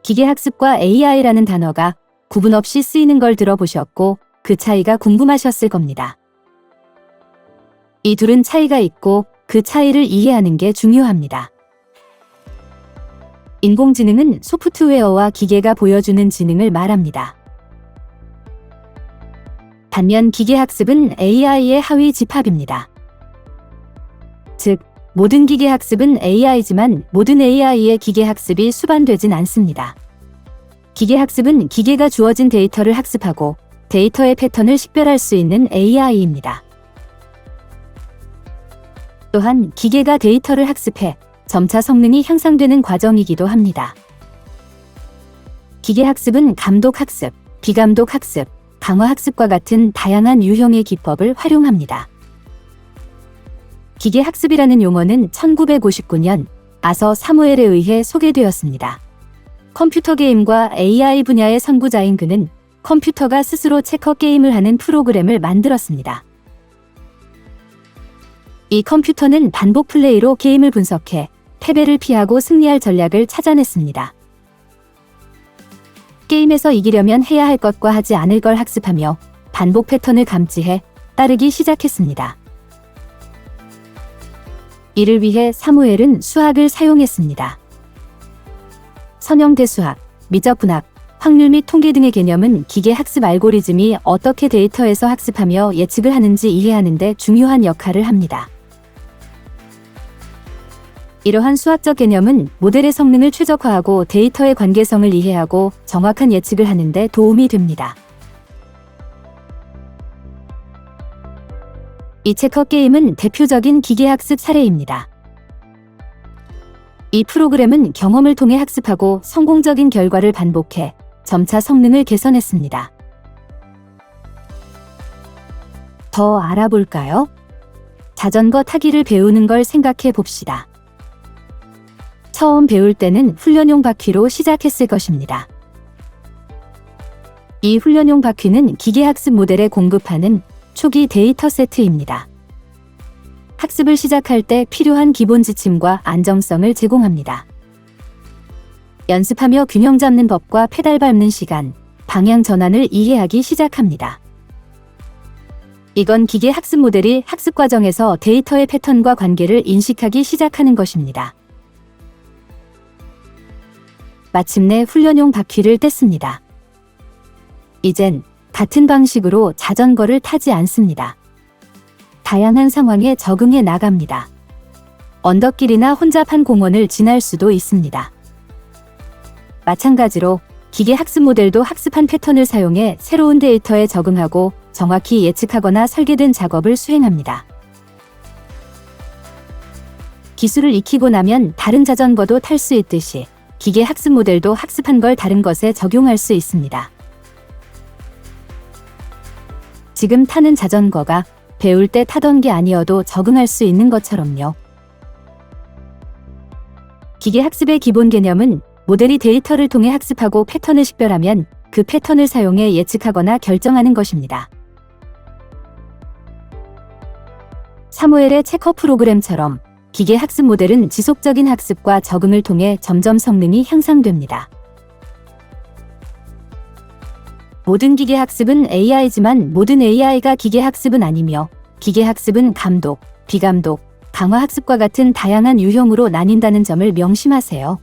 기계학습과 AI라는 단어가 구분 없이 쓰이는 걸 들어보셨고 그 차이가 궁금하셨을 겁니다. 이 둘은 차이가 있고 그 차이를 이해하는 게 중요합니다. 인공지능은 소프트웨어와 기계가 보여주는 지능을 말합니다. 반면 기계학습은 AI의 하위 집합입니다. 즉, 모든 기계학습은 AI지만 모든 AI의 기계학습이 수반되진 않습니다. 기계학습은 기계가 주어진 데이터를 학습하고 데이터의 패턴을 식별할 수 있는 AI입니다. 또한 기계가 데이터를 학습해 점차 성능이 향상되는 과정이기도 합니다. 기계학습은 감독학습, 비감독학습, 강화학습과 같은 다양한 유형의 기법을 활용합니다. 기계학습이라는 용어는 1959년 아서 사무엘에 의해 소개되었습니다. 컴퓨터 게임과 AI 분야의 선구자인 그는 컴퓨터가 스스로 체커 게임을 하는 프로그램을 만들었습니다. 이 컴퓨터는 반복 플레이로 게임을 분석해 패배를 피하고 승리할 전략을 찾아냈습니다. 게임에서 이기려면 해야 할 것과 하지 않을 걸 학습하며 반복 패턴을 감지해 따르기 시작했습니다. 이를 위해 사무엘은 수학을 사용했습니다. 선형대수학, 미적분학, 확률 및 통계 등의 개념은 기계 학습 알고리즘이 어떻게 데이터에서 학습하며 예측을 하는지 이해하는 데 중요한 역할을 합니다. 이러한 수학적 개념은 모델의 성능을 최적화하고 데이터의 관계성을 이해하고 정확한 예측을 하는 데 도움이 됩니다. 이 체커 게임은 대표적인 기계학습 사례입니다. 이 프로그램은 경험을 통해 학습하고 성공적인 결과를 반복해 점차 성능을 개선했습니다. 더 알아볼까요? 자전거 타기를 배우는 걸 생각해 봅시다. 처음 배울 때는 훈련용 바퀴로 시작했을 것입니다. 이 훈련용 바퀴는 기계학습 모델에 공급하는 초기 데이터 세트입니다. 학습을 시작할 때 필요한 기본 지침과 안정성을 제공합니다. 연습하며 균형 잡는 법과 페달 밟는 시간, 방향 전환을 이해하기 시작합니다. 이건 기계 학습 모델이 학습 과정에서 데이터의 패턴과 관계를 인식하기 시작하는 것입니다. 마침내 훈련용 바퀴를 뗐습니다. 이젠 같은 방식으로 자전거를 타지 않습니다. 다양한 상황에 적응해 나갑니다. 언덕길이나 혼잡한 공원을 지날 수도 있습니다. 마찬가지로 기계 학습 모델도 학습한 패턴을 사용해 새로운 데이터에 적응하고 정확히 예측하거나 설계된 작업을 수행합니다. 기술을 익히고 나면 다른 자전거도 탈 수 있듯이 기계 학습 모델도 학습한 걸 다른 것에 적용할 수 있습니다. 지금 타는 자전거가 배울 때 타던 게 아니어도 적응할 수 있는 것처럼요. 기계 학습의 기본 개념은 모델이 데이터를 통해 학습하고 패턴을 식별하면 그 패턴을 사용해 예측하거나 결정하는 것입니다. 사무엘의 체커 프로그램처럼 기계 학습 모델은 지속적인 학습과 적응을 통해 점점 성능이 향상됩니다. 모든 기계 학습은 AI지만 모든 AI가 기계 학습은 아니며 기계 학습은 감독, 비감독, 강화 학습과 같은 다양한 유형으로 나뉜다는 점을 명심하세요.